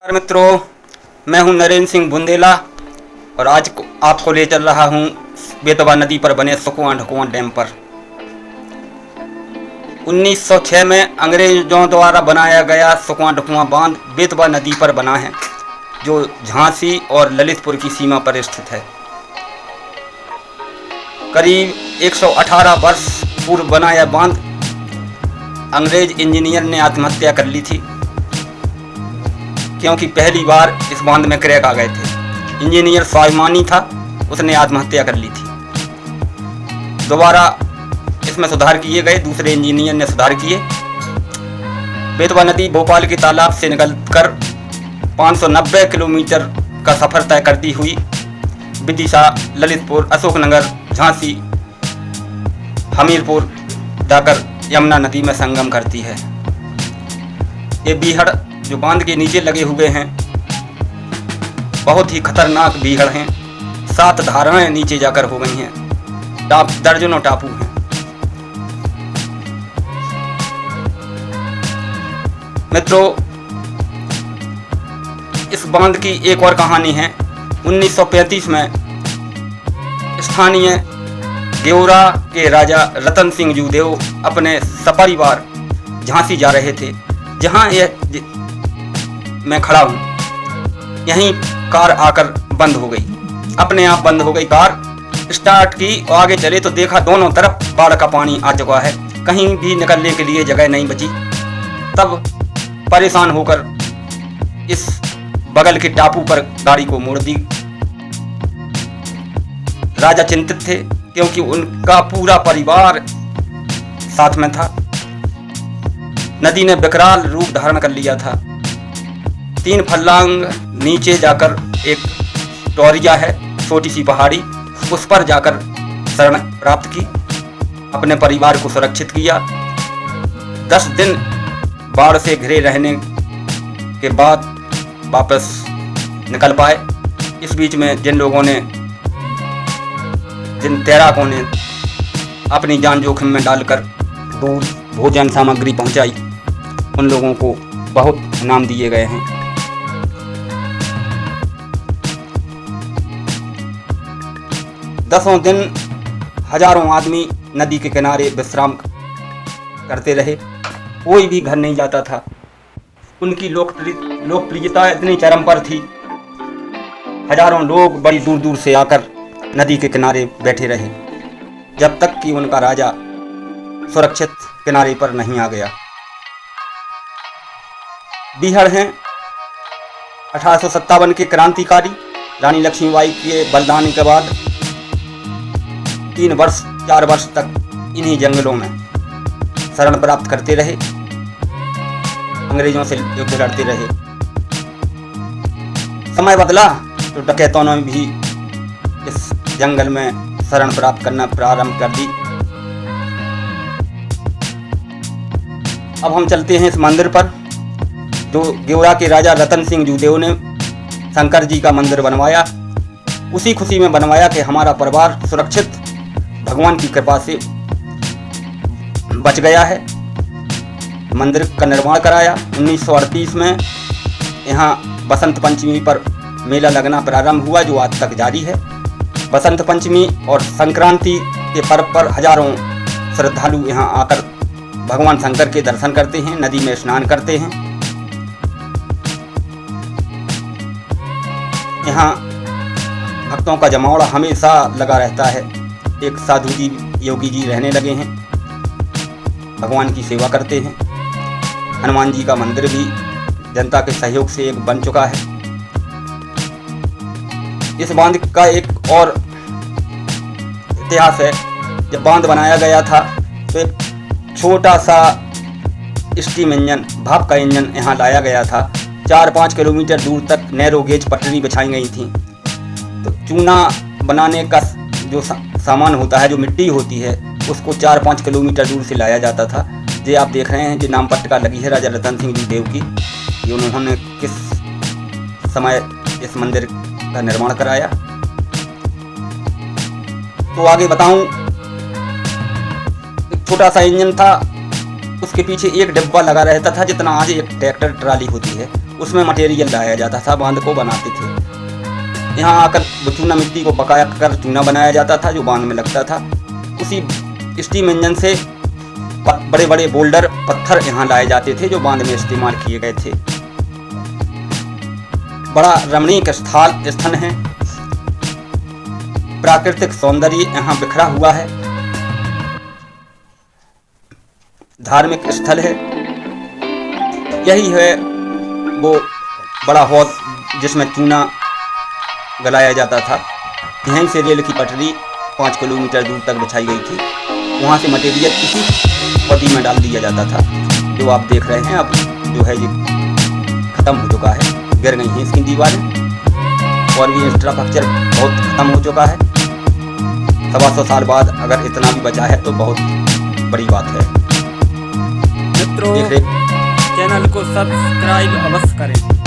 नमस्कार मित्रों, मैं हूं नरेंद्र सिंह बुंदेला और आज आपको ले चल रहा हूं बेतवा नदी पर बने सुकुआ ढकुआ डैम पर। 1906 में अंग्रेजों द्वारा बनाया गया सुकुआ ढकुआ बांध बेतवा नदी पर बना है, जो झांसी और ललितपुर की सीमा पर स्थित है। करीब 118 वर्ष पूर्व बना यह बांध अंग्रेज इंजीनियर ने आत्महत्या कर ली थी, क्योंकि पहली बार इस बांध में क्रैक आ गए थे। इंजीनियर स्वाभिमानी था, उसने आत्महत्या कर ली थी। दोबारा इसमें सुधार किए गए, दूसरे इंजीनियर ने सुधार किए। बेतवा नदी भोपाल के तालाब से निकलकर 590 किलोमीटर का सफ़र तय करती हुई विदिशा, ललितपुर, अशोकनगर, झांसी, हमीरपुर जाकर यमुना नदी में संगम करती है। ये बीहड़ जो बांध के नीचे लगे हुए हैं बहुत ही खतरनाक बीहड़ हैं। 7 धाराएं नीचे जाकर हो गई हैं। दर्जनों टापू हैं। मित्रों, इस बांध की एक और कहानी है। 1935 में स्थानीय गेवरा के राजा रतन सिंह जूदेव अपने सपरिवार झांसी जा रहे थे। जहां मैं खड़ा हूं, यहीं कार आकर बंद हो गई। अपने आप बंद हो गई। कार स्टार्ट की और आगे चले तो देखा दोनों तरफ बाढ़ का पानी आ चुका है, कहीं भी निकलने के लिए जगह नहीं बची। तब परेशान होकर इस बगल के टापू पर गाड़ी को मोड़ दी। राजा चिंतित थे, क्योंकि उनका पूरा परिवार साथ में था। नदी ने विकराल रूप धारण कर लिया था। 3 फर्लांग नीचे जाकर एक टोरिया है, छोटी सी पहाड़ी, उस पर जाकर शरण प्राप्त की, अपने परिवार को सुरक्षित किया। 10 दिन बाढ़ से घिरे रहने के बाद वापस निकल पाए। इस बीच में जिन तैराकों ने अपनी जान जोखिम में डालकर दूध, भोजन सामग्री पहुंचाई, उन लोगों को बहुत इनाम दिए गए हैं। दसों दिन हजारों आदमी नदी के किनारे विश्राम करते रहे। कोई भी घर नहीं जाता था। उनकी लोकप्रियता इतनी चरम पर थी, हजारों लोग बड़ी दूर दूर से आकर नदी के किनारे बैठे रहे, जब तक कि उनका राजा सुरक्षित किनारे पर नहीं आ गया। बीहड़ हैं 1857 के क्रांतिकारी रानी लक्ष्मीबाई के बलिदान के बाद 4 वर्ष तक इन्हीं जंगलों में शरण प्राप्त करते रहे, अंग्रेजों से युद्ध लड़ते रहे। समय बदला तो डकैतों ने भी इस जंगल में शरण प्राप्त करना प्रारंभ कर दी। अब हम चलते हैं इस मंदिर पर, जो गेवरा के राजा रतन सिंह जूदेव ने शंकर जी का मंदिर बनवाया। उसी खुशी में बनवाया कि हमारा परिवार सुरक्षित भगवान की कृपा से बच गया है। मंदिर का निर्माण कराया। 1938 में यहाँ बसंत पंचमी पर मेला लगना प्रारंभ हुआ, जो आज तक जारी है। बसंत पंचमी और संक्रांति के पर्व पर हजारों श्रद्धालु यहाँ आकर भगवान शंकर के दर्शन करते हैं, नदी में स्नान करते हैं। यहाँ भक्तों का जमावड़ा हमेशा लगा रहता है। एक साधु जी, योगी जी रहने लगे हैं, भगवान की सेवा करते हैं। हनुमान जी का मंदिर भी जनता के सहयोग से एक बन चुका है। इस बांध का एक और इतिहास है। जब बांध बनाया गया था तो एक छोटा सा स्टीम इंजन, भाप का इंजन यहाँ लाया गया था। 4-5 किलोमीटर दूर तक नैरो गेज पटरी बिछाई गई थी। तो चूना बनाने का जो सामान होता है, जो मिट्टी होती है, उसको 4-5 किलोमीटर दूर से लाया जाता था। ये आप देख रहे हैं, जो नाम पट्टिका लगी है राजा रतन सिंह जूदेव की, ये उन्होंने किस समय इस मंदिर का निर्माण कराया। तो आगे बताऊं, एक छोटा सा इंजन था, उसके पीछे एक डिब्बा लगा रहता था, जितना आज एक ट्रैक्टर ट्राली होती है, उसमें मटेरियल लाया जाता था, बांध को बनाते थे। यहाँ आकर चूना मिट्टी को पका कर चूना बनाया जाता था जो बांध में लगता था। उसी स्टीम इंजन से बड़े बड़े बोल्डर पत्थर यहाँ लाए जाते थे जो बांध में इस्तेमाल किए गए थे। बड़ा रमणीक स्थल है, प्राकृतिक सौंदर्य यहाँ बिखरा हुआ है, धार्मिक स्थल है। यही है वो बड़ा हौज जिसमें चूना गलाया जाता था। यहीं से रेल की पटरी 5 किलोमीटर दूर तक बिछाई गई थी। वहाँ से मटेरियल इसी नदी में डाल दिया जाता था। जो आप देख रहे हैं अब जो है ये ख़त्म हो चुका है, गिर गई हैं इसकी दीवारें और भी इंफ्रास्ट्रक्चर बहुत ख़त्म हो चुका है। 125 साल बाद अगर इतना भी बचा है तो बहुत बड़ी बात है। मित्रों, चैनल को सब्सक्राइब अवश्य करें।